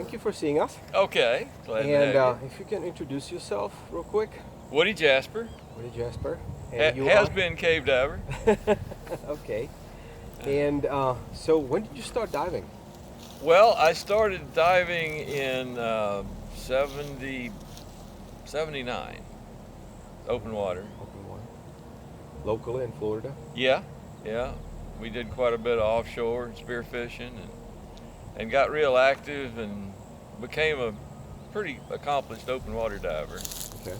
thank you for seeing us. Okay, glad to And have you. if you can introduce yourself real quick. Woody Jasper, Woody Jasper. And you has are? been cave diver. Okay. And so when did you start diving? Well, I started diving in 70, 79, open water. Open water. Locally in Florida? Yeah, yeah. We did quite a bit of offshore spearfishing and got real active and became a pretty accomplished open water diver Okay.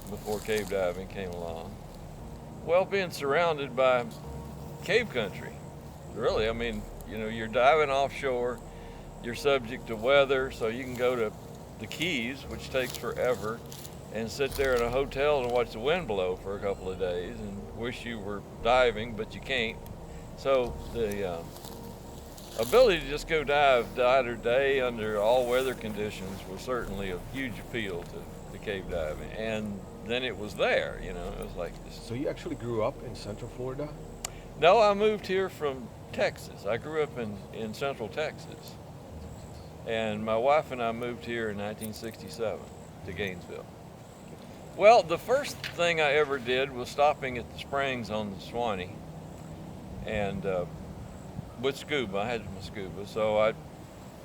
before cave diving came along. Well, being surrounded by cave country, really. I mean, you're diving offshore, you're subject to weather, so you can go to the Keys, which takes forever, and sit there in a hotel and watch the wind blow for a couple of days and wish you were diving, but you can't. So the ability to just go dive night or day under all weather conditions was certainly a huge appeal to cave diving. And then it was there, it was like this. So you actually grew up in Central Florida? No, I moved here from Texas. I grew up in Central Texas. And my wife and I moved here in 1967 to Gainesville. Well, the first thing I ever did was stopping at the springs on the Swanee and with scuba. I had my scuba, so I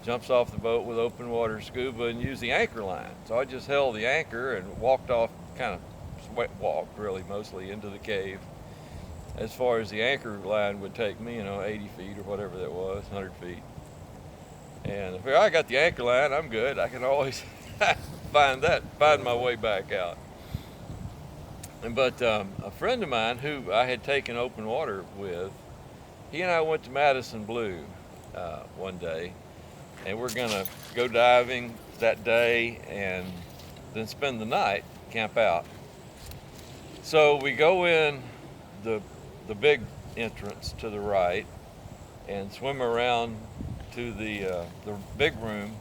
jumps off the boat with open water scuba and used the anchor line. So I just held the anchor and walked off, kind of sweat walked really mostly into the cave as far as the anchor line would take me, 80 feet or whatever that was, 100 feet. And if I got the anchor line, I'm good. I can always find my way back out. But a friend of mine who I had taken open water with, he and I went to Madison Blue one day, and we're gonna go diving that day and then spend the night, camp out. So we go in the big entrance to the right and swim around to the big room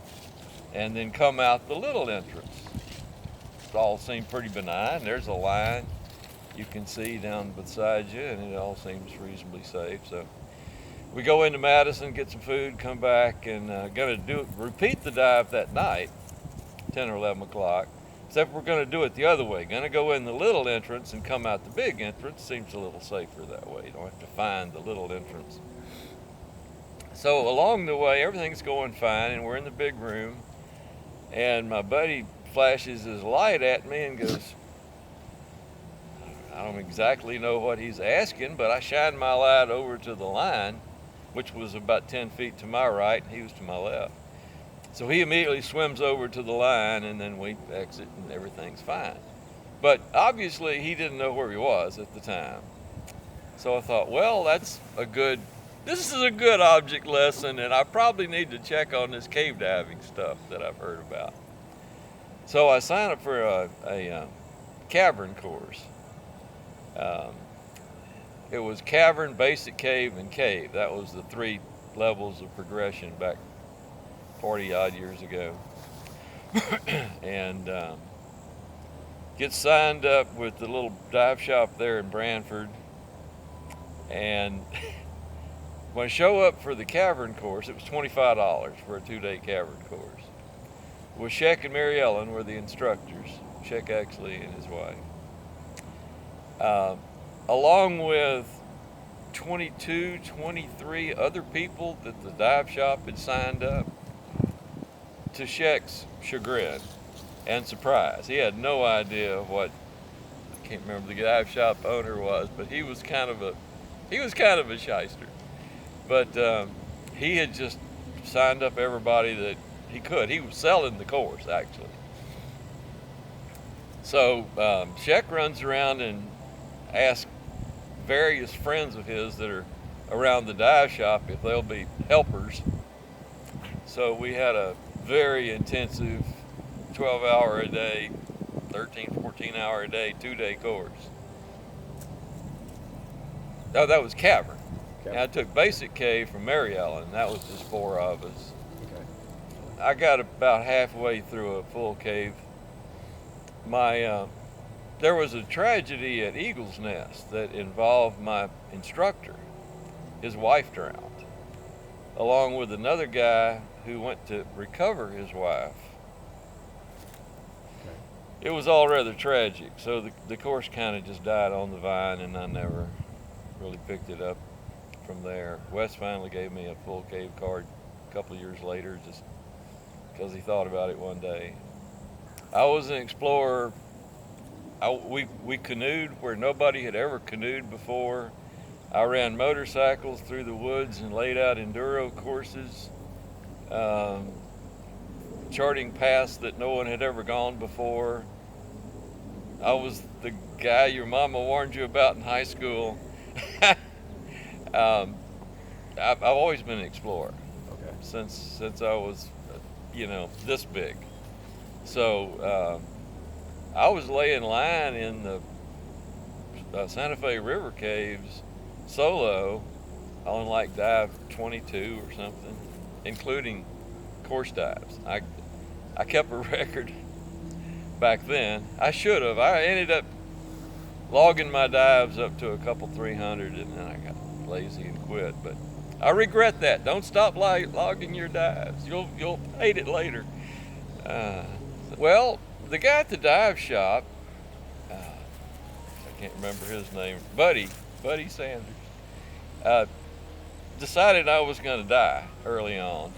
and then come out the little entrance. It all seemed pretty benign. There's a line you can see down beside you, and it all seems reasonably safe. So we go into Madison, get some food, come back, and gonna repeat the dive that night, 10 or 11 o'clock. Except we're gonna do it the other way. Gonna go in the little entrance and come out the big entrance. Seems a little safer that way. You don't have to find the little entrance. So along the way, everything's going fine, and we're in the big room, and my buddy flashes his light at me and goes, I don't exactly know what he's asking, but I shine my light over to the line, which was about 10 feet to my right, and he was to my left. So he immediately swims over to the line, and then we exit, and everything's fine. But obviously, he didn't know where he was at the time. So I thought, well, this is a good object lesson, and I probably need to check on this cave diving stuff that I've heard about. So I signed up for a cavern course. It was cavern, basic cave, and cave. That was the 3 levels of progression back 40 odd years ago. And get signed up with the little dive shop there in Branford. And when I show up for the cavern course, it was $25 for a 2-day cavern course. With Sheck and Mary Ellen were the instructors, Sheck Exley and his wife. Along with 22, 23 other people that the dive shop had signed up, to Sheck's chagrin and surprise. He had no idea what, I can't remember the dive shop owner was, but he was kind of a shyster. But he had just signed up everybody that he could. He was selling the course, actually. So Sheck runs around and asks various friends of his that are around the dive shop if they'll be helpers. So we had a very intensive 12-hour a day, 13, 14-hour a day, 2-day course. No, that was cavern. And I took basic cave from Mary Ellen. That was just 4 of us. Okay. I got about halfway through a full cave. There was a tragedy at Eagle's Nest that involved my instructor. His wife drowned. along with another guy who went to recover his wife. Okay. It was all rather tragic, so the course kind of just died on the vine, and I never really picked it up from there. Wes finally gave me a full cave card a couple of years later, just because he thought about it one day. I was an explorer. We canoed where nobody had ever canoed before. I ran motorcycles through the woods and laid out enduro courses, charting paths that no one had ever gone before. I was the guy your mama warned you about in high school. I've always been an explorer. Okay. Since I was, this big. So I was laying line in the Santa Fe River caves solo on like dive 22 or something, including course dives. I kept a record back then. I should have. I ended up logging my dives up to a couple 300, and then I got lazy and quit. But I regret that. Don't stop logging your dives. You'll hate it later. Well, the guy at the dive shop, I can't remember his name, Buddy Sanders, decided I was going to die early on.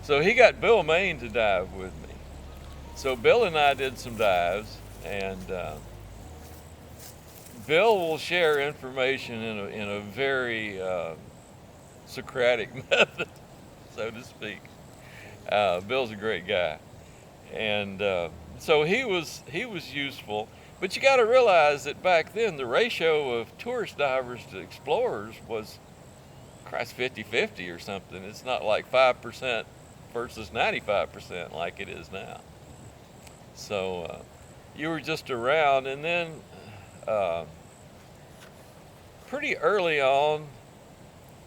So he got Bill Main to dive with me. So Bill and I did some dives, and Bill will share information in a very Socratic method, so to speak. Bill's a great guy, and so he was useful. But you got to realize that back then the ratio of tourist divers to explorers was, Christ, 50-50 or something. It's not like 5% versus 95% like it is now. So you were just around, and then pretty early on,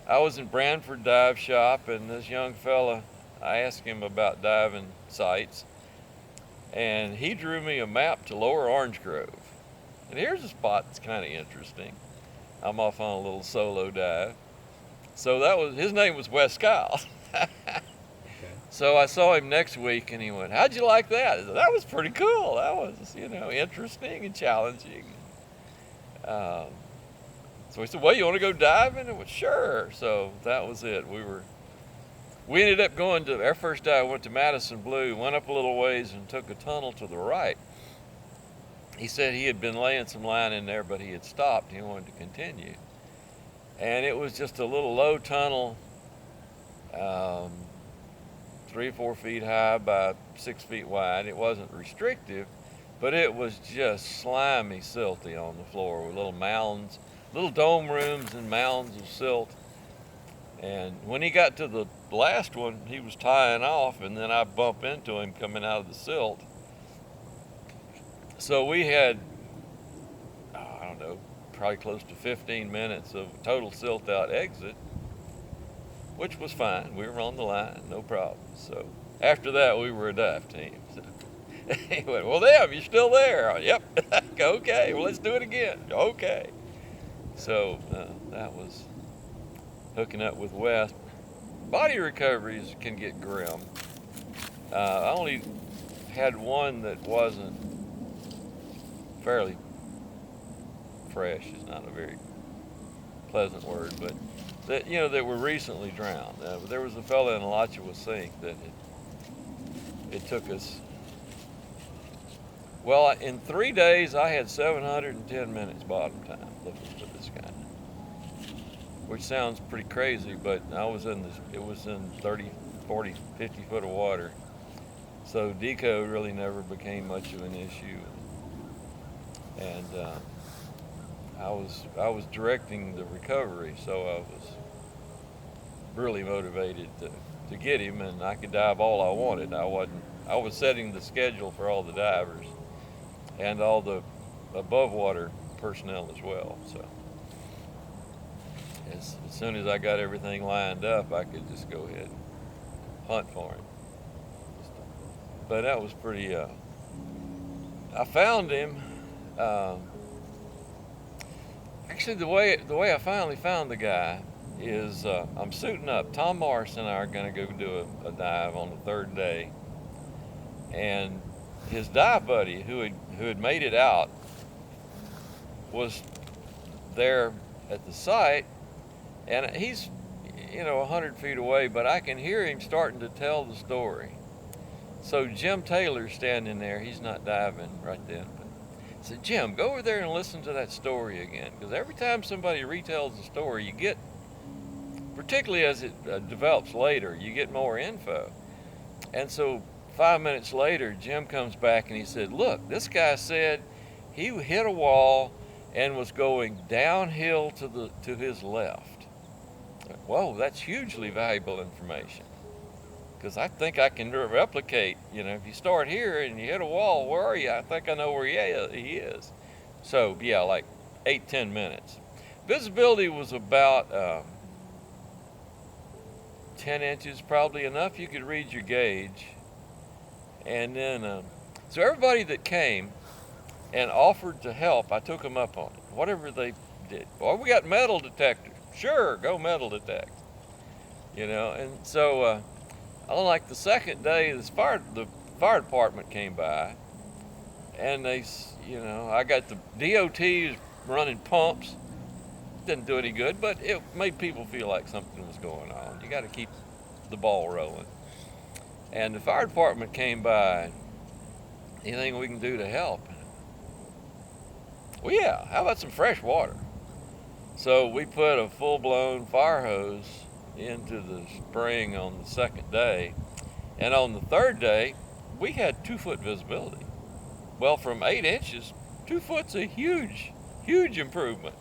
I was in Branford Dive Shop, and this young fella, I asked him about diving sites, and he drew me a map to Lower Orange Grove. And here's a spot that's kind of interesting. I'm off on a little solo dive. So his name was Wes Kyle. Okay. So I saw him next week, and he went, "How'd you like that?" I said, "That was pretty cool. That was, interesting and challenging." So he said, "Well, you want to go diving?" I went, "Sure." So that was it. We ended up going to, our first dive went to Madison Blue, went up a little ways and took a tunnel to the right. He said he had been laying some line in there, but he had stopped. He wanted to continue. And it was just a little low tunnel, 3 or 4 feet high by 6 feet wide. It wasn't restrictive, but it was just slimy, silty on the floor with little mounds, little dome rooms and mounds of silt. And when he got to the last one, he was tying off, and then I bumped into him coming out of the silt. So we had, I don't know, probably close to 15 minutes of total silt out exit, which was fine. We were on the line, no problem. So after that, we were a dive team. So he went, "Well, damn, you're still there." "Yep." "Okay, well, let's do it again." "Okay." So that was hooking up with Wes. Body recoveries can get grim. I only had one that wasn't fairly fresh. It's not a very pleasant word, but that were recently drowned. There was a fella in Alachua Sink that it took us. Well, in 3 days, I had 710 minutes bottom time looking for this guy, which sounds pretty crazy, but it was in 30, 40, 50 foot of water. So deco really never became much of an issue. And I was directing the recovery, so I was really motivated to get him, and I could dive all I wanted. I was setting the schedule for all the divers and all the above water personnel as well. So as soon as I got everything lined up, I could just go ahead and hunt for him. But that was pretty. I found him. Actually, the way I finally found the guy is I'm suiting up. Tom Morris and I are going to go do a dive on the third day, and his dive buddy who had made it out was there at the site, and he's 100 feet away, but I can hear him starting to tell the story. So Jim Taylor's standing there. He's not diving right then. But I said, Jim, go over there and listen to that story again, because every time somebody retells a story, you get, particularly as it develops later, you get more info. And so 5 minutes later, Jim comes back and he said, look, this guy said he hit a wall and was going downhill to his left. Whoa, that's hugely valuable information, because I think I can replicate, if you start here and you hit a wall, where are you? I think I know where he is. So yeah, like 8-10 minutes. Visibility was about 10 inches, probably enough you could read your gauge. And then, so everybody that came and offered to help, I took them up on it, whatever they did. Well, we got metal detectors. Sure, go metal detect. And so on like the second day, the fire department came by, and they, I got the DOT running pumps. Didn't do any good, but it made people feel like something was going on. You got to keep the ball rolling. And the fire department came by. Anything we can do to help? Well, yeah, how about some fresh water? So we put a full-blown fire hose into the spring on the second day, and on the third day, we had 2-foot visibility. Well, from 8 inches, 2 foot's a huge, huge improvement.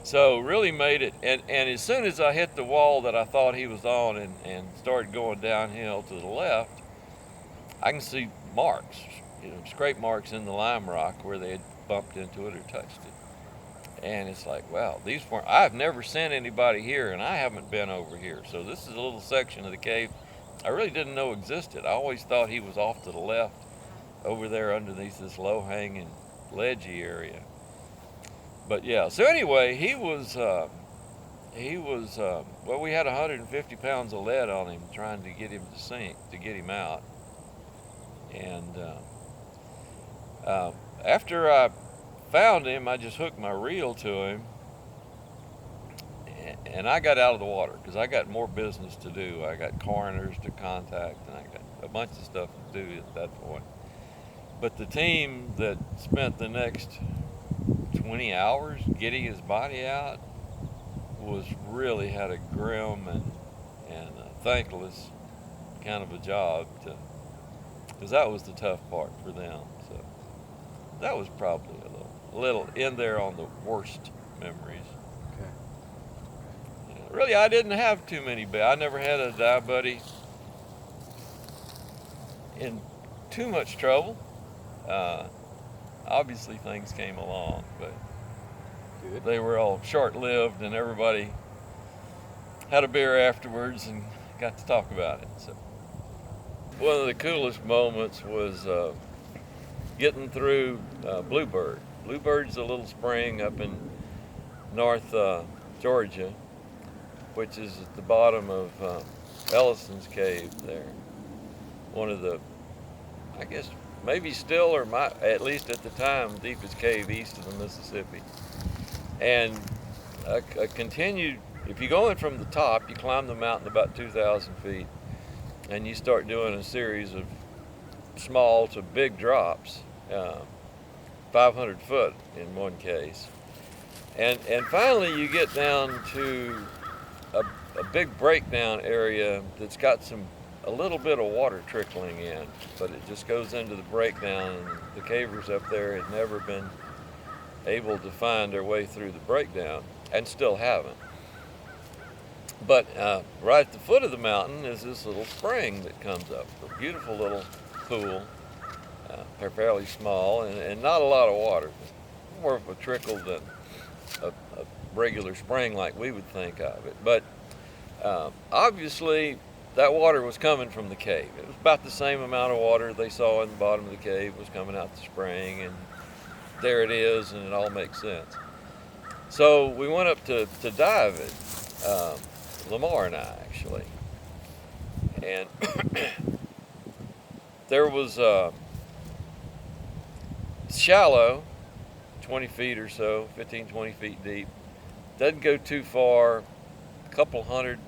So really made it, and as soon as I hit the wall that I thought he was on and started going downhill to the left, I can see marks, scrape marks in the lime rock where they had bumped into it or touched it. And it's like, wow, I've never sent anybody here, and I haven't been over here. So this is a little section of the cave I really didn't know existed. I always thought he was off to the left over there underneath this low-hanging ledgy area. But yeah, so anyway, he was well, we had 150 pounds of lead on him trying to get him to sink, to get him out. And after I found him, I just hooked my reel to him, and I got out of the water because I got more business to do. I got coroners to contact, and I got a bunch of stuff to do at that point. But the team that spent the next 20 hours getting his body out really had a grim and thankless kind of a job, because that was the tough part for them. So that was probably a little in there on the worst memories. Okay. Really, I didn't have too many. I never had a dive buddy in too much trouble. Obviously, things came along, but Good. they were all short-lived, and everybody had a beer afterwards and got to talk about it. So one of the coolest moments was getting through Bluebird. Bluebird's a little spring up in North Georgia, which is at the bottom of Ellison's Cave there. One of the, I guess, maybe still, or at least at the time, deepest cave east of the Mississippi. And a continued, if you go in from the top, you climb the mountain about 2,000 feet, and you start doing a series of small to big drops, 500 foot in one case. And finally you get down to a big breakdown area that's got a little bit of water trickling in, but it just goes into the breakdown, and the cavers up there had never been able to find their way through the breakdown, and still haven't. But right at the foot of the mountain is this little spring that comes up, a beautiful little pool, fairly small, and not a lot of water, more of a trickle than a regular spring like we would think of it. But obviously that water was coming from the cave. It was about the same amount of water they saw in the bottom of the cave was coming out the spring, and there it is, and it all makes sense. So we went up to dive it, Lamar and I actually, and there was shallow, 20 feet or so, 15, 20 feet deep. Doesn't go too far, a couple hundred,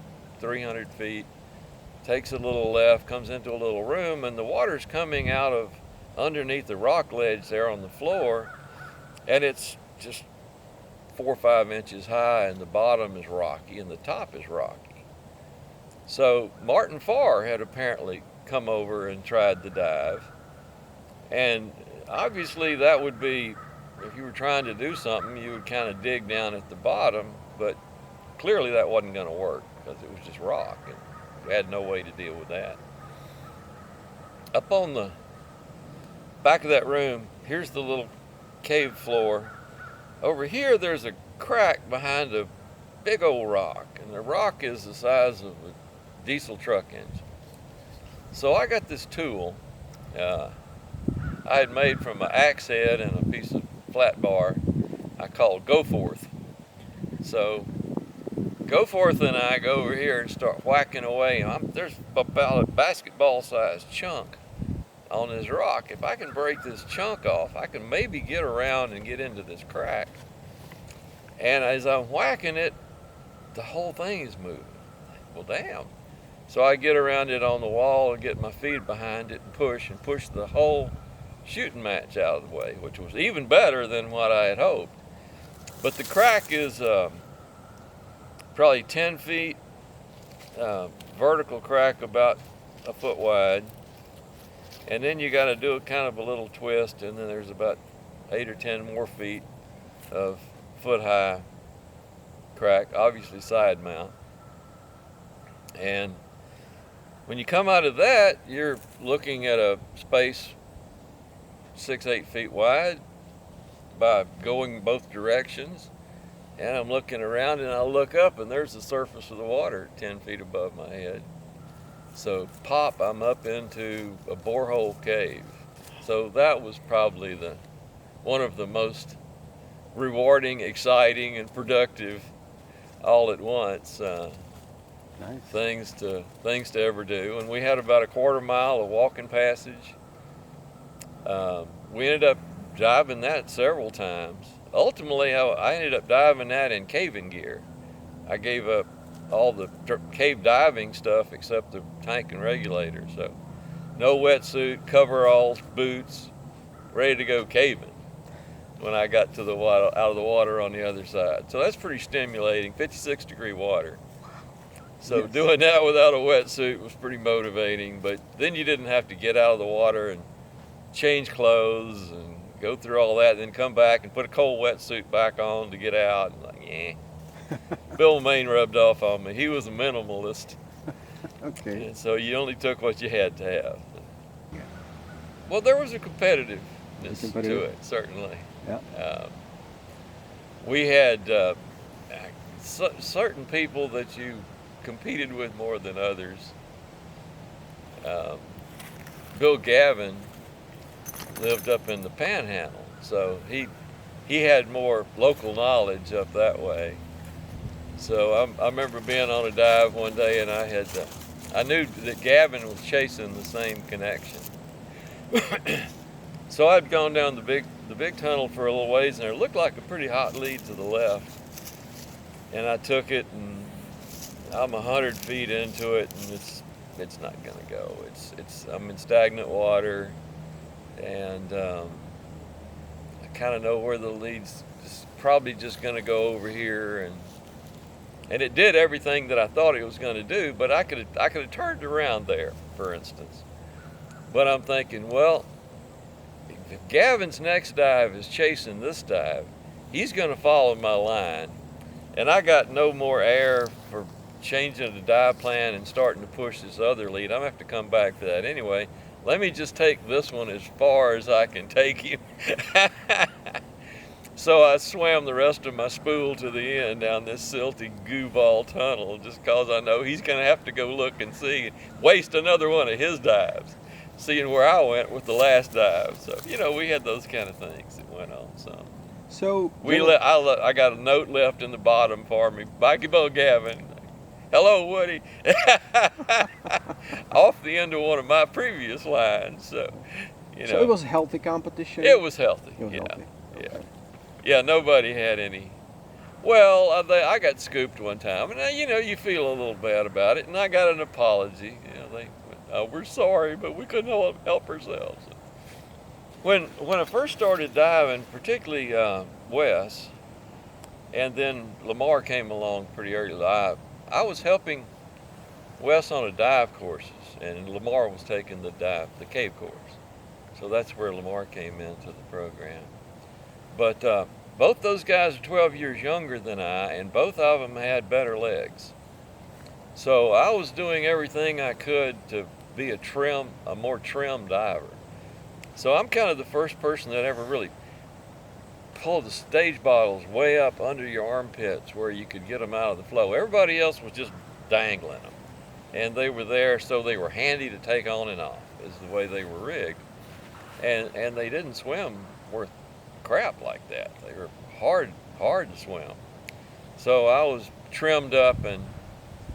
300 feet. Takes a little left, comes into a little room, and the water's coming out of underneath the rock ledge there on the floor, and it's just 4 or 5 inches high, and the bottom is rocky and the top is rocky. So Martin Farr had apparently come over and tried the dive, and obviously that would be, if you were trying to do something, you would kind of dig down at the bottom, but clearly that wasn't going to work because it was just rock, and we had no way to deal with that. Up on the back of that room, here's the little cave floor. Over here, there's a crack behind a big old rock, and the rock is the size of a diesel truck engine. So I got this tool I had made from an axe head and a piece of flat bar I called Go Forth. So Go Forth and I go over here and start whacking away. There's about a basketball-sized chunk on this rock. If I can break this chunk off, I can maybe get around and get into this crack. And as I'm whacking it, the whole thing is moving. Well, damn. So I get around it on the wall and get my feet behind it and push the whole shooting match out of the way, which was even better than what I had hoped. But the crack is probably 10 feet, vertical crack about a foot wide. And then you got to do a kind of a little twist, and then there's about 8 or 10 more feet of foot-high crack, obviously side mount. And when you come out of that, you're looking at a space 6-8 feet wide by going both directions. And I'm looking around, and I look up, and there's the surface of the water 10 feet above my head. So pop, I'm up into a borehole cave. So that was probably one of the most rewarding, exciting, and productive all at once Nice. things to ever do. And we had about a quarter mile of walking passage. We ended up diving that several times. Ultimately, I ended up diving that in caving gear. I gave up all the cave diving stuff except the tank and regulator. So no wetsuit, coveralls, boots, ready to go caving when I got to the water, out of the water on the other side. So that's pretty stimulating, 56-degree water. So Yes. Doing that without a wetsuit was pretty motivating, but then you didn't have to get out of the water and change clothes and go through all that, and then come back and put a cold wetsuit back on to get out. And like, yeah. Bill Maine rubbed off on me. He was a minimalist. Okay. And so you only took what you had to have. Yeah. Well, there was a competitiveness to Competitive. it, certainly. Yeah. We had certain people that you competed with more than others. Bill Gavin lived up in the Panhandle, so he had more local knowledge up that way. So I remember being on a dive one day, and I knew that Gavin was chasing the same connection. So I'd gone down the big tunnel for a little ways, and it looked like a pretty hot lead to the left. And I took it, and I'm 100 feet into it, and it's not gonna go. I'm in stagnant water, and I kind of know where the lead's probably just gonna go over here, and it did everything that I thought it was going to do, but I could have turned around there, for instance. But I'm thinking, well, if Gavin's next dive is chasing this dive, he's going to follow my line, and I got no more air for changing the dive plan and starting to push this other lead. I'm going to have to come back to that anyway. Let me just take this one as far as I can take him. So I swam the rest of my spool to the end down this silty goo ball tunnel, just because I know he's going to have to go look and see, waste another one of his dives, seeing where I went with the last dive. So, we had those kind of things that went on. So So I got a note left in the bottom for me. Mikey Bo Gavin. Hello, Woody. Off the end of one of my previous lines. So, So it was a healthy competition? It was healthy. It was yeah. healthy. Yeah. Okay. Yeah, nobody had any. Well, I got scooped one time, and you feel a little bad about it, and I got an apology. We're sorry, but we couldn't help ourselves. When I first started diving, particularly Wes, and then Lamar came along pretty early. I was helping Wes on a dive courses, and Lamar was taking the cave course. So that's where Lamar came into the program. But both those guys are 12 years younger than I, and both of them had better legs. So I was doing everything I could to be a more trim diver. So I'm kind of the first person that ever really pulled the stage bottles way up under your armpits where you could get them out of the flow. Everybody else was just dangling them. And they were there, so they were handy to take on and off, is the way they were rigged. And they didn't swim worth crap like that. They were hard to swim. So I was trimmed up, and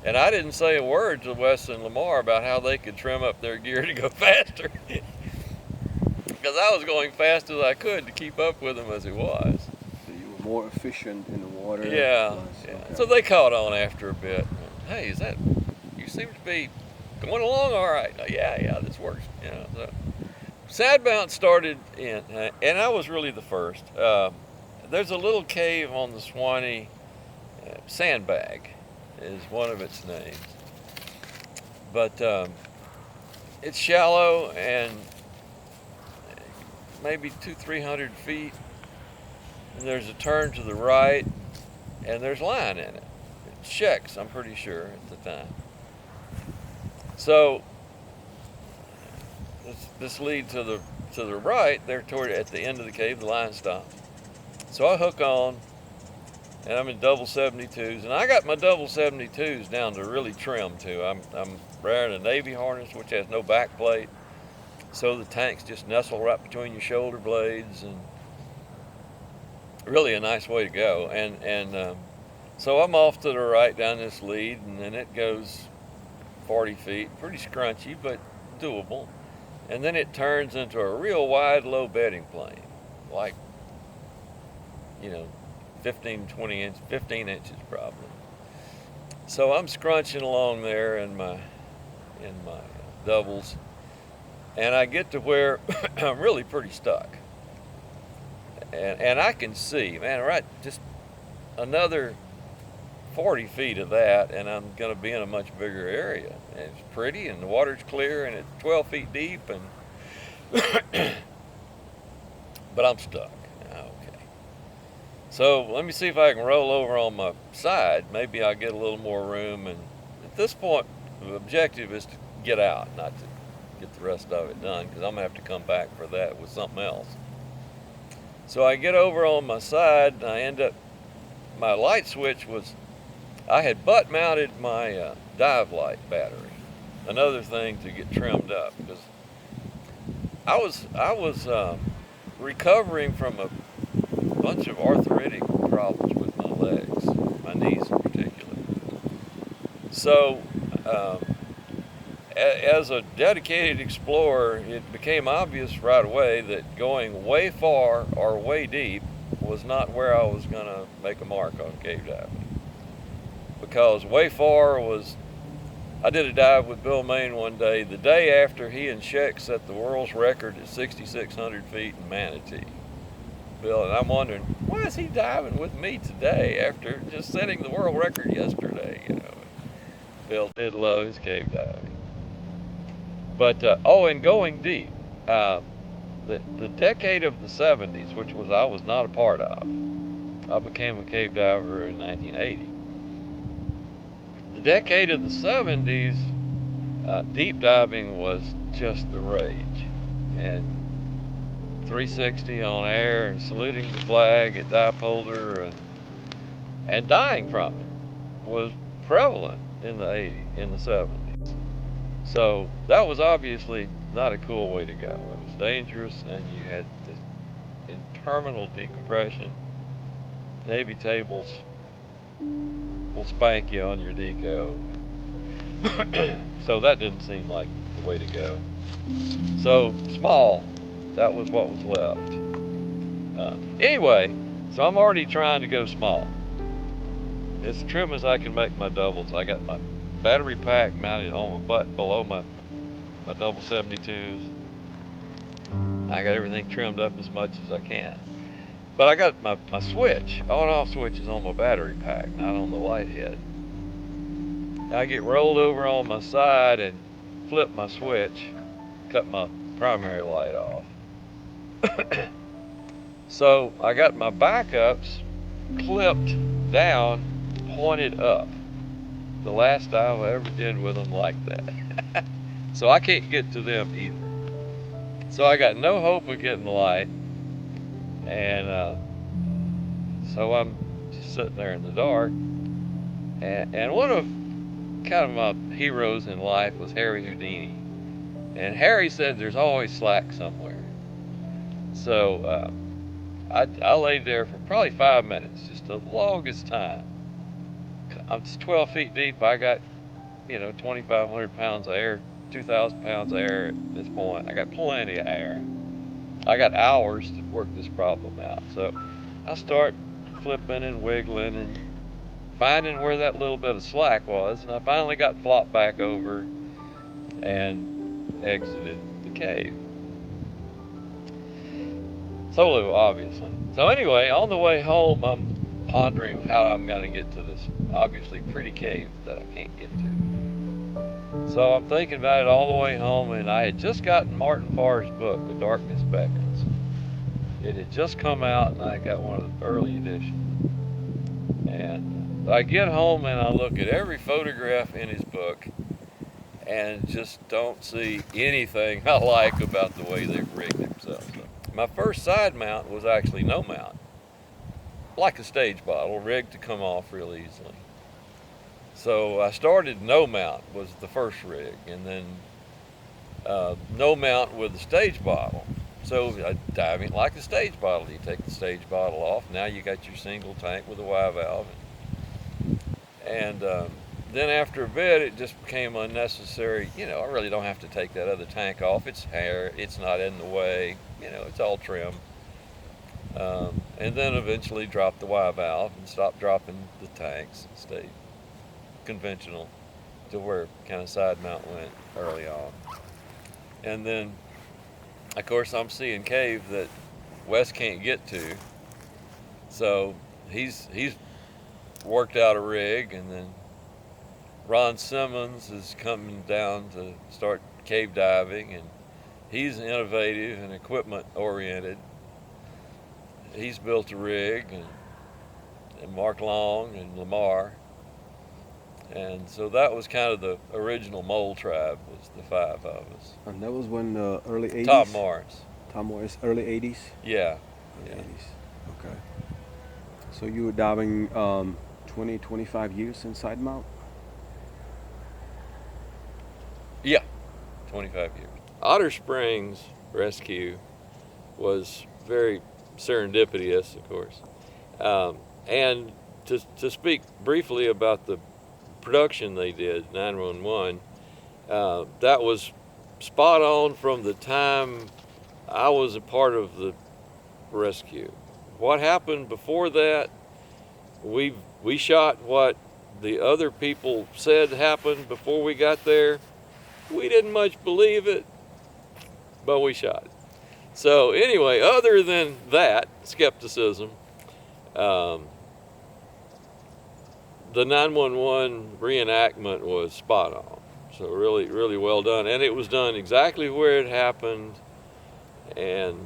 I didn't say a word to Wes and Lamar about how they could trim up their gear to go faster. Because I was going fast as I could to keep up with him as he was. So you were more efficient in the water? Yeah. Okay. So they caught on after a bit. Hey, you seem to be going along all right. Yeah, this works. So sidemount started and I was really the first. There's a little cave on the Swanee, Sandbag is one of its names. But it's shallow and maybe 200-300 feet, and there's a turn to the right, and there's line in it. It's checks, I'm pretty sure, at the time. So this lead to the right, there at the end of the cave, the line stops. So I hook on, and I'm in double 72s, and I got my double 72s down to really trim too. I'm wearing a Navy harness, which has no back plate. So the tanks just nestle right between your shoulder blades, and really a nice way to go. And so I'm off to the right down this lead, and then it goes 40 feet, pretty scrunchy, but doable. And then it turns into a real wide, low bedding plane, like, 15 inches probably. So I'm scrunching along there in my doubles, and I get to where I'm really pretty stuck. And I can see, man, right, just another 40 feet of that, and I'm going to be in a much bigger area. And it's pretty, and the water's clear, and it's 12 feet deep, and but I'm stuck. Okay. So let me see if I can roll over on my side. Maybe I'll get a little more room. And at this point, the objective is to get out, not to get the rest of it done, because I'm going to have to come back for that with something else. So I get over on my side, and I end up, my light switch was, I had butt mounted my dive light battery. Another thing to get trimmed up, because I was recovering from a bunch of arthritic problems with my legs, my knees in particular. So as a dedicated explorer, it became obvious right away that going way far or way deep was not where I was going to make a mark on cave diving. Because way far was, I did a dive with Bill Main one day, the day after he and Sheck set the world's record at 6,600 feet in Manatee. Bill, and I'm wondering, why is he diving with me today after just setting the world record yesterday? Bill did love his cave diving. But, and going deep. The decade of the 70s, which I was not a part of, I became a cave diver in 1980. The decade of the 70s, deep diving was just the rage. And 360 on air and saluting the flag at dive holder and dying from it was prevalent in the 80s, in the 70s. So that was obviously not a cool way to go. It was dangerous, and you had to terminal decompression, Navy tables will spank you on your deco. So that didn't seem like the way to go. So small, that was what was left. Anyway, so I'm already trying to go small. As trim as I can make my doubles. I got my battery pack mounted on my butt below my double 72s. I got everything trimmed up as much as I can. But I got my switch, on and off switch is on my battery pack, not on the light head. I get rolled over on my side and flip my switch, cut my primary light off. So I got my backups clipped down, pointed up. The last dive I ever did with them like that. So I can't get to them either. So I got no hope of getting the light. And so I'm just sitting there in the dark. And one of kind of my heroes in life was Harry Houdini. And Harry said there's always slack somewhere. So I laid there for probably 5 minutes, just the longest time. I'm just 12 feet deep. I got, 2,500 pounds of air, 2,000 pounds of air at this point. I got plenty of air. I got hours to work this problem out. So I start flipping and wiggling and finding where that little bit of slack was. And I finally got flopped back over and exited the cave. Solo, obviously. So anyway, on the way home, I'm pondering how I'm going to get to this obviously pretty cave that I can't get to. So I'm thinking about it all the way home, and I had just gotten Martin Farr's book, The Darkness Beckons. It had just come out, and I got one of the early editions. And I get home, and I look at every photograph in his book, and just don't see anything I like about the way they've rigged themselves up. My first side mount was actually no mount, like a stage bottle, rigged to come off real easily. So I started no mount was the first rig, and then no mount with the stage bottle. So diving like a stage bottle, you take the stage bottle off. Now you got your single tank with a Y valve, and then after a bit, it just became unnecessary. I really don't have to take that other tank off. It's hair. It's not in the way. It's all trim. And then eventually dropped the Y valve and stopped dropping the tanks and stayed conventional to where kind of side mount went early on. And then, of course, I'm seeing cave that Wes can't get to. So he's worked out a rig, and then Ron Simmons is coming down to start cave diving, and he's innovative and equipment oriented. He's built a rig, and Mark Long and Lamar. And so that was kind of the original Mole Tribe, was the 5 of us. And that was when the early 80s? Tom Morris, early 80s? Yeah. Early 80s, okay. So you were diving 20, 25 years in side mount? Yeah, 25 years. Otter Springs rescue was very serendipitous, of course. And to speak briefly about the production they did, 911, that was spot on from the time I was a part of the rescue. What happened before that, we shot what the other people said happened before we got there. We didn't much believe it, but we shot it. So anyway, other than that skepticism, the 911 reenactment was spot on. So really, really well done. And it was done exactly where it happened, and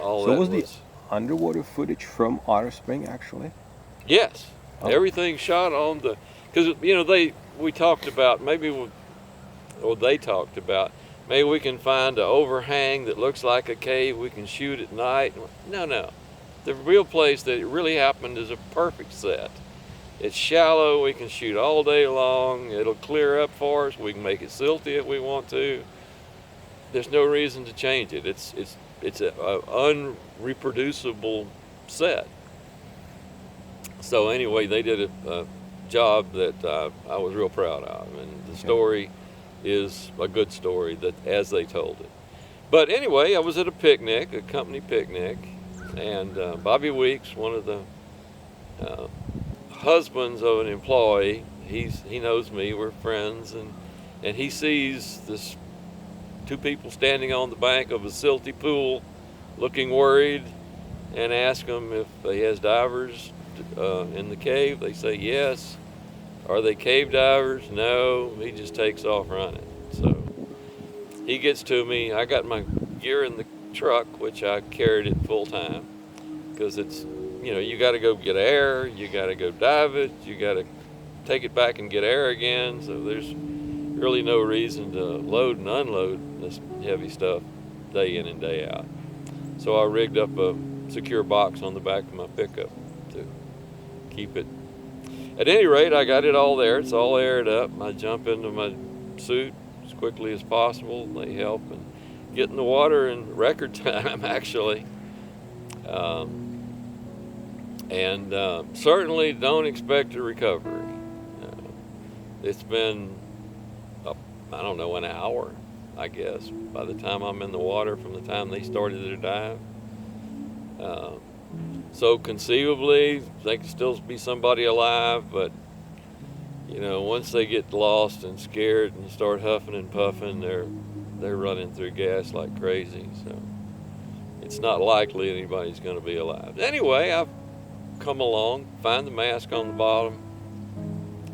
all that was... So was the underwater footage from Otter Spring, actually? Yes. Oh. Everything shot on the... Because, we talked about, they talked about, maybe we can find an overhang that looks like a cave we can shoot at night. No. The real place that it really happened is a perfect set. It's shallow, we can shoot all day long, it'll clear up for us, we can make it silty if we want to. There's no reason to change it. It's it's a unreproducible set. So anyway, they did a job that I was real proud of, and the story is a good story that as they told it. But anyway, I was at a picnic, a company picnic, and Bobby Weeks, one of the husbands of an employee, he knows me, we're friends, and he sees this two people standing on the bank of a silty pool looking worried, and asks them if he has divers in the cave. They say yes. Are they cave divers? No. He just takes off running. So he gets to me. I got my gear in the truck, which I carried it full time, because it's, you got to go get air, you got to go dive it, you got to take it back and get air again. So there's really no reason to load and unload this heavy stuff day in and day out. So I rigged up a secure box on the back of my pickup to keep it. At any rate, I got it all there. It's all aired up. I jump into my suit as quickly as possible. They help and get in the water in record time, actually. Certainly don't expect a recovery. It's been, I don't know, an hour, I guess, by the time I'm in the water from the time they started their dive. So conceivably, there could still be somebody alive, but once they get lost and scared and start huffing and puffing, they're running through gas like crazy. So it's not likely anybody's going to be alive. Anyway, I've come along, find the mask on the bottom,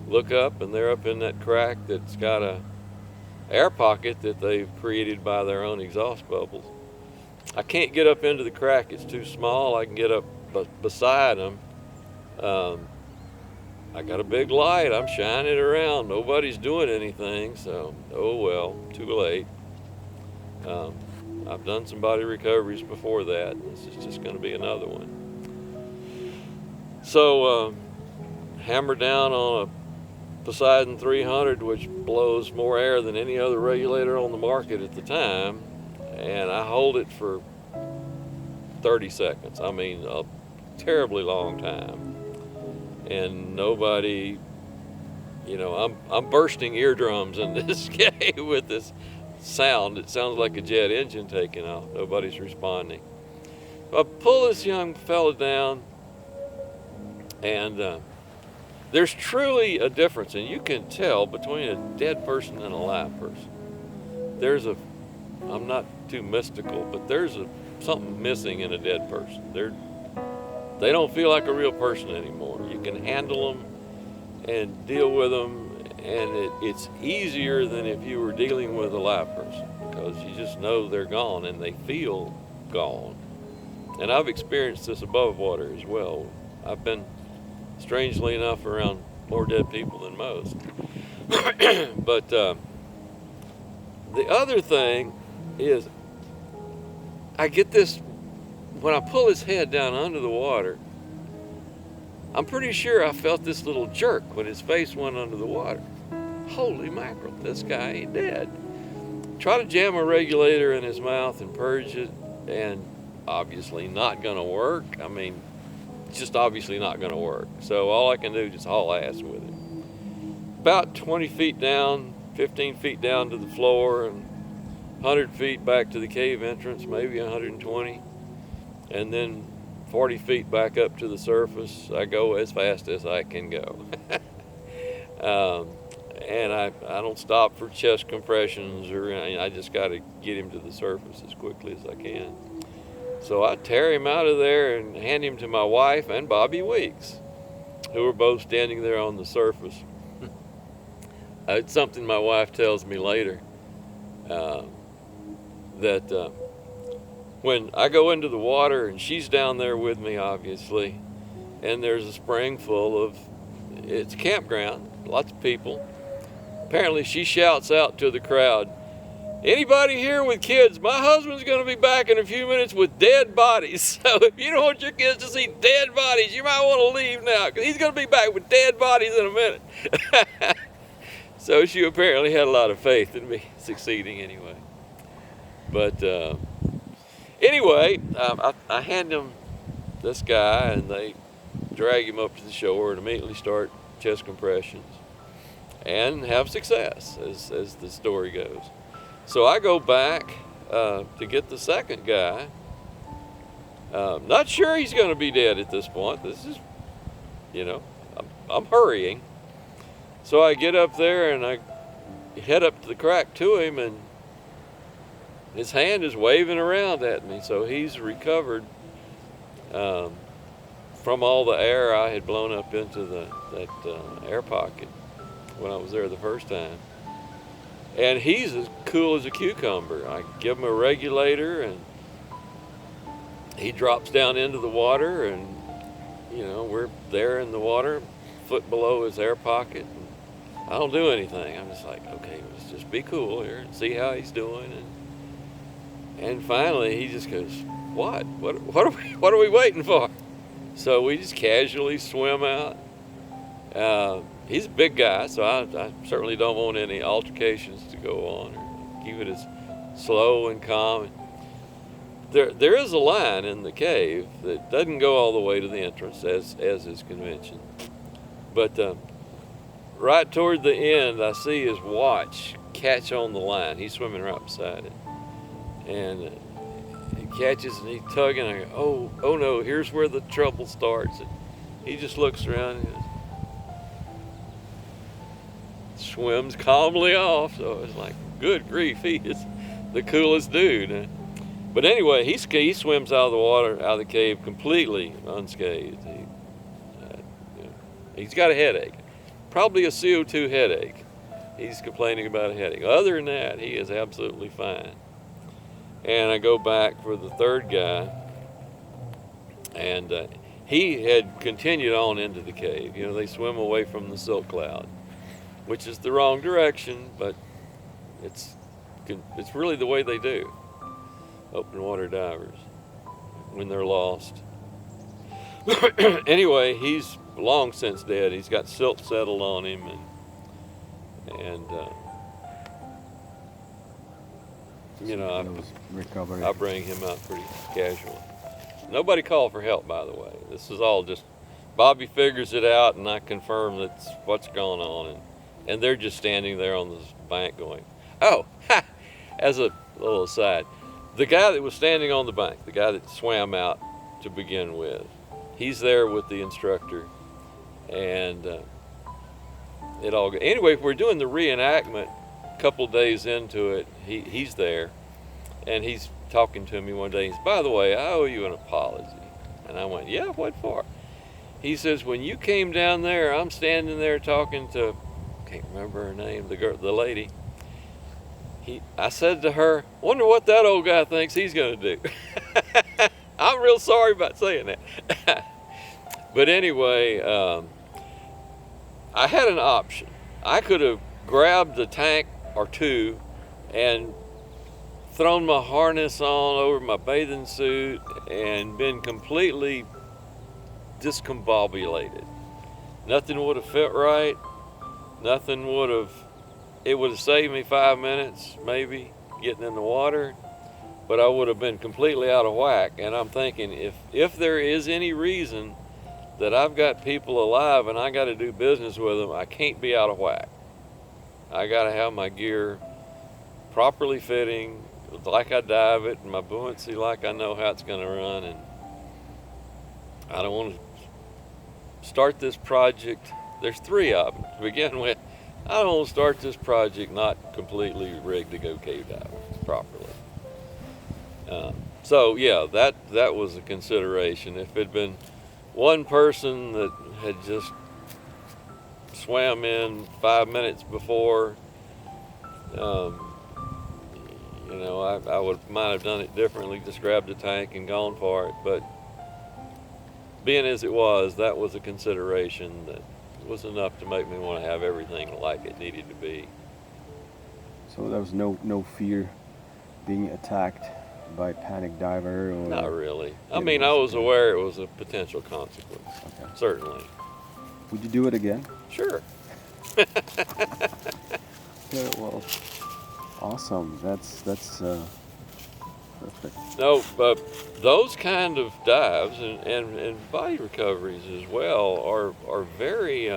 look up, and they're up in that crack that's got a air pocket that they've created by their own exhaust bubbles. I can't get up into the crack, it's too small. I can get up beside them. I got a big light, I'm shining it around, nobody's doing anything, so oh well, too late. I've done some body recoveries before that. This is just going to be another one. So hammer down on a Poseidon 300, which blows more air than any other regulator on the market at the time, and I hold it for 30 seconds. I mean, a terribly long time. And nobody, I'm bursting eardrums in this cave with this sound. It sounds like a jet engine taking off. Nobody's responding. I pull this young fella down, and there's truly a difference, and you can tell between a dead person and a live person. I'm not too mystical, but there's something missing in a dead person. They don't feel like a real person anymore. You can handle them and deal with them, and it's easier than if you were dealing with a live person, because you just know they're gone and they feel gone. And I've experienced this above water as well. I've been, strangely enough, around more dead people than most. But the other thing is, I get this, when I pull his head down under the water, I'm pretty sure I felt this little jerk when his face went under the water. Holy mackerel, this guy ain't dead. Try to jam a regulator in his mouth and purge it, and obviously not gonna work. I mean, it's just obviously not gonna work. So all I can do is just haul ass with it. About 20 feet down, 15 feet down to the floor, and 100 feet back to the cave entrance, maybe 120. And then 40 feet back up to the surface. I go as fast as I can go. And I don't stop for chest compressions or anything. I just got to get him to the surface as quickly as I can. So I tear him out of there and hand him to my wife and Bobby Weeks, who are both standing there on the surface. It's something my wife tells me later, that when I go into the water, and she's down there with me, obviously, and there's a spring full of, it's a campground, lots of people. Apparently she shouts out to the crowd, "Anybody here with kids? My husband's going to be back in a few minutes with dead bodies. So if you don't want your kids to see dead bodies, you might want to leave now, because he's going to be back with dead bodies in a minute." So she apparently had a lot of faith in me succeeding anyway. But Anyway, I hand him this guy, and they drag him up to the shore and immediately start chest compressions and have success, as the story goes. So I go back to get the second guy. Not sure he's going to be dead at this point. This is, I'm hurrying. So I get up there and I head up to the crack to him, and his hand is waving around at me. So he's recovered from all the air I had blown up into that air pocket when I was there the first time. And he's as cool as a cucumber. I give him a regulator, and he drops down into the water, and we're there in the water, foot below his air pocket. And I don't do anything. I'm just like, okay, let's just be cool here and see how he's doing. And finally, he just goes, "What? What are we waiting for?" So we just casually swim out. He's a big guy, so I certainly don't want any altercations to go on, or keep it as slow and calm. There is a line in the cave that doesn't go all the way to the entrance, as is convention. But right toward the end, I see his watch catch on the line. He's swimming right beside it. And he catches and he's tugging. I go, oh no, here's where the trouble starts. And he just looks around and goes, swims calmly off. So it's like, good grief, he is the coolest dude. But anyway, he swims out of the water, out of the cave, completely unscathed. He's got a headache, probably a CO2 headache. He's complaining about a headache. Other than that, he is absolutely fine. And I go back for the third guy, and he had continued on into the cave. They swim away from the silk cloud, which is the wrong direction, but it's really the way they do, open water divers, when they're lost. Anyway, he's long since dead. He's got silt settled on him, and I bring him out pretty casually. Nobody called for help, by the way. This is all just Bobby figures it out, and I confirm that's what's going on, and they're just standing there on this bank going, oh, ha! As a little aside, the guy that was standing on the bank, the guy that swam out to begin with, he's there with the instructor, and it all goes. Anyway, if we're doing the reenactment, a couple days into it, he's there, and he's talking to me one day. He says, by the way, I owe you an apology. And I went, yeah, what for? He says, when you came down there, I'm standing there talking to, can't remember her name, the lady. I said to her, wonder what that old guy thinks he's going to do. I'm real sorry about saying that. But anyway, I had an option. I could have grabbed a tank or two and thrown my harness on over my bathing suit and been completely discombobulated. Nothing would have fit right. It would have saved me 5 minutes, maybe, getting in the water, but I would have been completely out of whack. And I'm thinking, if there is any reason that I've got people alive and I got to do business with them, I can't be out of whack. I got to have my gear properly fitting, like I dive it, and my buoyancy like I know how it's going to run. And I don't want to start this project. There's 3 of them to begin with. I don't want to start this project not completely rigged to go cave diving properly. So yeah, that was a consideration. If it'd been one person that had just swam in 5 minutes before, I might have done it differently, just grabbed a tank and gone for it. But being as it was, that was a consideration that was enough to make me want to have everything like it needed to be. So there was no fear being attacked by a panic diver? Or not really. I mean, I was aware it was a potential consequence. Okay. Certainly. Would you do it again? Sure. Yeah, well, awesome. That's No, but those kind of dives and body recoveries as well are very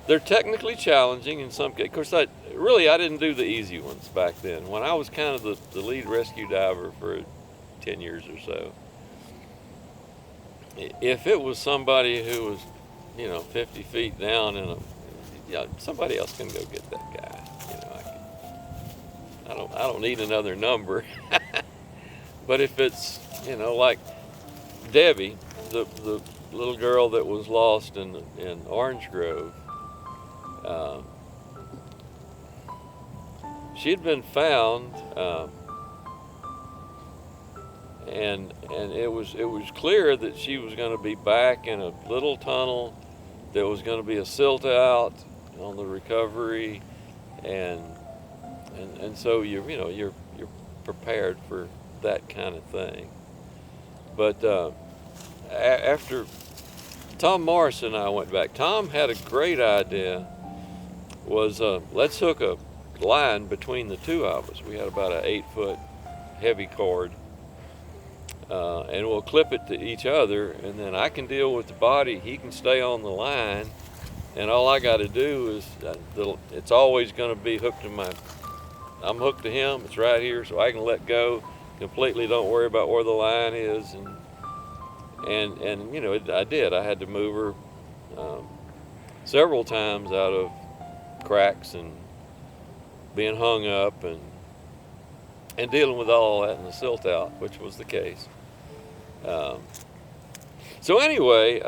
they're technically challenging in some cases. Of course, I didn't do the easy ones back then. When I was kind of the lead rescue diver for 10 years or so, if it was somebody who was, 50 feet down somebody else can go get that guy. I don't need another number. But if it's, like Debbie, the little girl that was lost in Orange Grove, she had been found, and it was clear that she was going to be back in a little tunnel. There was going to be a silt out on the recovery, and so you're prepared for that kind of thing. But after Tom Morrison and I went back, Tom had a great idea. Was let's hook a line between the two of us. We had about an 8-foot heavy cord, and we'll clip it to each other, and then I can deal with the body. He can stay on the line, and all I got to do is it's always going to be hooked to I'm hooked to him. It's right here, so I can let go completely. Don't worry about where the line is, and I did. I had to move her several times out of cracks and being hung up and dealing with all that in the silt out, which was the case. So anyway,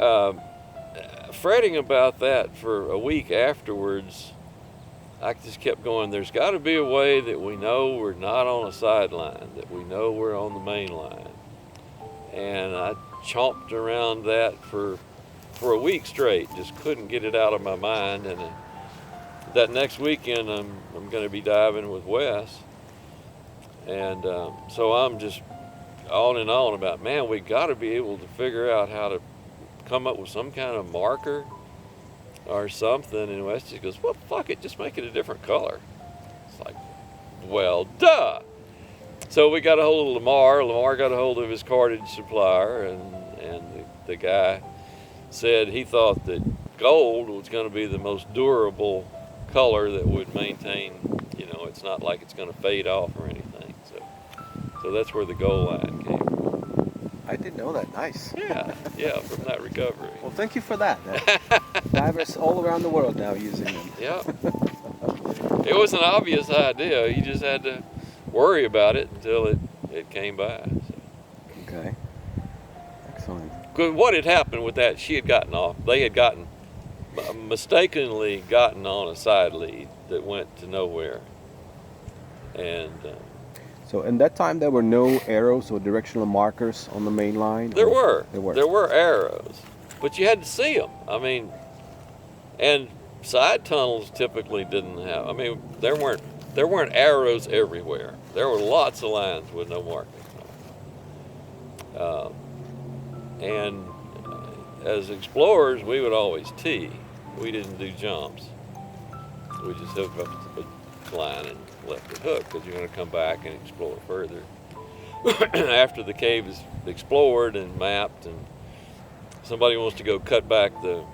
fretting about that for a week afterwards, I just kept going, there's got to be a way that we know we're not on a sideline, that we know we're on the main line. And I chomped around that for a week straight, just couldn't get it out of my mind. And that next weekend, I'm going to be diving with Wes. And so I'm just on and on about, man, we got to be able to figure out how to come up with some kind of marker or something. And Wes just goes, well, fuck it, just make it a different color. It's like, well, duh. So we got a hold of Lamar. Lamar got a hold of his cartage supplier, and the guy said he thought that gold was going to be the most durable color that would maintain, it's not like it's going to fade off or anything. So that's where the gold line came from. I didn't know that. Nice. Yeah, from that recovery. Well, thank you for that. Divers all around the world now using them. Yeah. It was an obvious idea. You just had to worry about it until it came by. So. Okay. Excellent. Because what had happened with that, she had gotten off. They had mistakenly gotten on a side lead that went to nowhere. And so in that time, there were no arrows or directional markers on the main line? There were. There were. There were arrows, but you had to see them. I mean, and side tunnels typically didn't have. I mean, there weren't arrows everywhere. There were lots of lines with no markings. And as explorers, we would always tee. We didn't do jumps. We just hooked up to the line and left it hooked, because you're going to come back and explore further. After the cave is explored and mapped, and somebody wants to go cut back the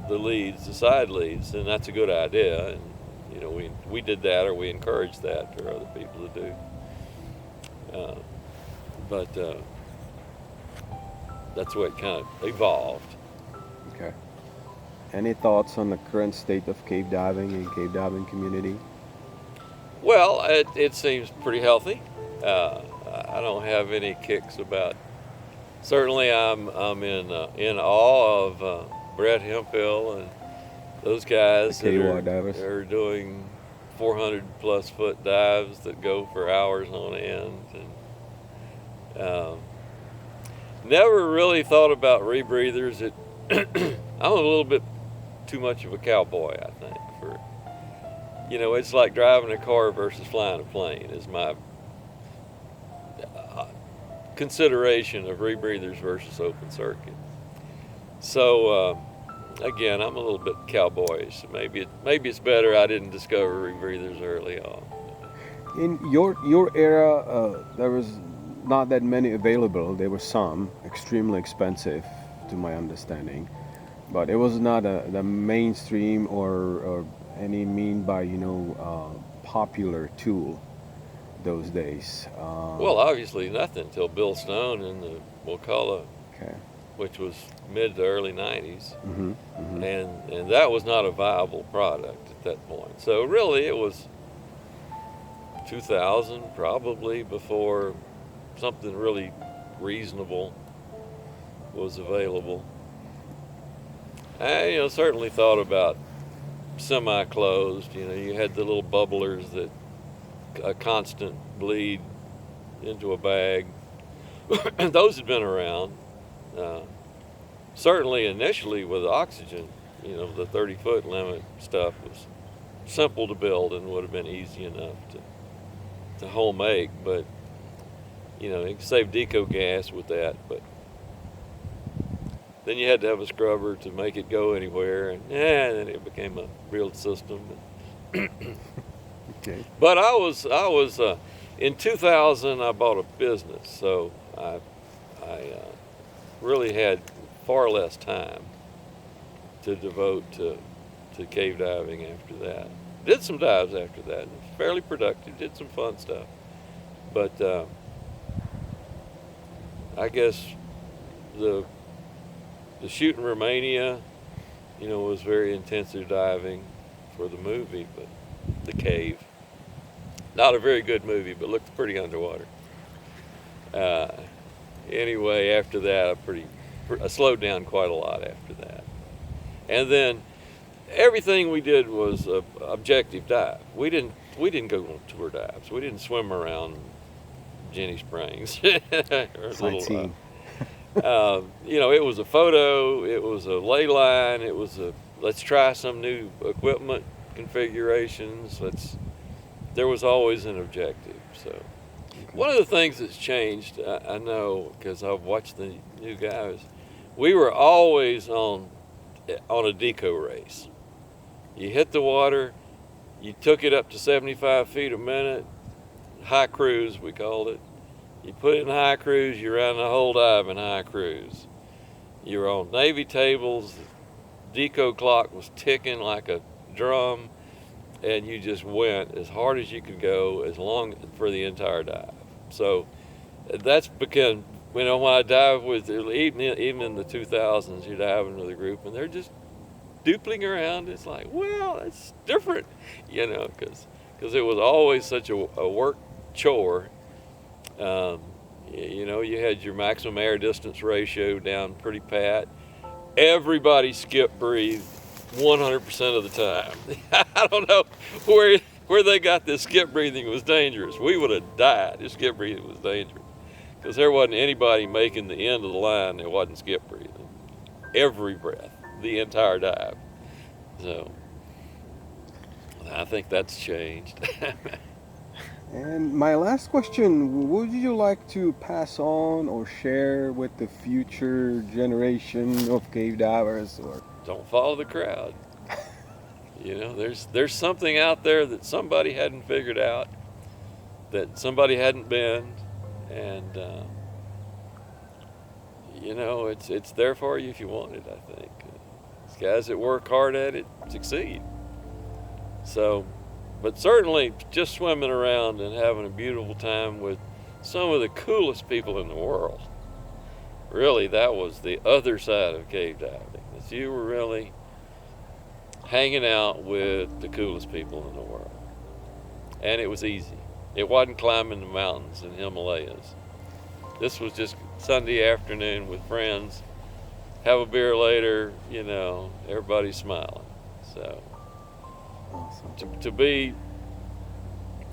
leads, the side leads, then that's a good idea. And we did that, or we encouraged that for other people to do. But that's the way it kind of evolved. Okay. Any thoughts on the current state of cave diving and cave diving community? Well, it seems pretty healthy. I don't have any kicks about. Certainly, I'm in awe of Brett Hemphill and those guys that are doing 400+ foot dives that go for hours on end. And never really thought about rebreathers. I'm a little bit too much of a cowboy, I think. It's like driving a car versus flying a plane is my consideration of rebreathers versus open circuit. So again, I'm a little bit cowboyish. So maybe it's better I didn't discover rebreathers early on. In your era, there was not that many available. There were some extremely expensive, to my understanding, but it was not the mainstream or any mean by popular tool those days. Well, obviously nothing until Bill Stone in the Wokala, Okay. which was mid to early 90s. Mm-hmm. And that was not a viable product at that point. So really it was 2000 probably before something really reasonable was available. I certainly thought about semi-closed. You had the little bubblers that a constant bleed into a bag. Those had been around. Certainly initially with oxygen, the 30-foot limit stuff was simple to build and would have been easy enough to home make, but you could save deco gas with that, but then you had to have a scrubber to make it go anywhere, and then it became a real system. Okay. But I was in 2000 I bought a business, so I really had far less time to devote to cave diving after that. Did some dives after that, fairly productive, did some fun stuff. But I guess the shoot in Romania, was very intensive diving for the movie, but The Cave. Not a very good movie, but looked pretty underwater. Anyway, after that, I slowed down quite a lot after that. And then everything we did was objective dive. We didn't go on tour dives. We didn't swim around Jenny Springs. Sightseeing. It was a photo, it was a ley line, it was let's try some new equipment configurations. There was always an objective. So one of the things that's changed, I know, because I've watched the new guys, we were always on a deco race. You hit the water, you took it up to 75 feet a minute, high cruise we called it. You put it in high cruise, you ran the whole dive in high cruise. You were on Navy tables, the deco clock was ticking like a drum, and you just went as hard as you could go for the entire dive. So that's become, when I dive with, even in the 2000s, you're diving with a group and they're just doopling around. It's like, well, that's different, because it was always such a work chore. You had your maximum air distance ratio down pretty pat. Everybody skip breathed 100% of the time. I don't know where they got this skip breathing was dangerous. We would have died if skip breathing was dangerous, because there wasn't anybody making the end of the line that wasn't skip breathing. Every breath, the entire dive. So I think that's changed. And my last question, would you like to pass on or share with the future generation of cave divers? Or Don't follow the crowd. There's something out there that somebody hadn't figured out, that somebody hadn't been, and it's there for you if you want it, I think. Guys that work hard at it succeed. So, but certainly just swimming around and having a beautiful time with some of the coolest people in the world. Really, that was the other side of cave diving. Is you were really hanging out with the coolest people in the world. And it was easy. It wasn't climbing the mountains in Himalayas. This was just Sunday afternoon with friends, have a beer later, everybody's smiling. So awesome. to be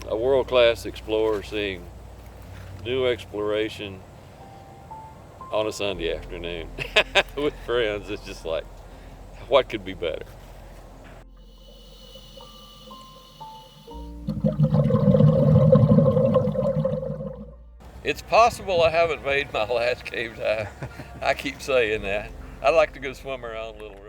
a world-class explorer, seeing new exploration on a Sunday afternoon with friends, it's just like, what could be better? It's possible I haven't made my last cave dive. I keep saying that. I'd like to go swim around a little.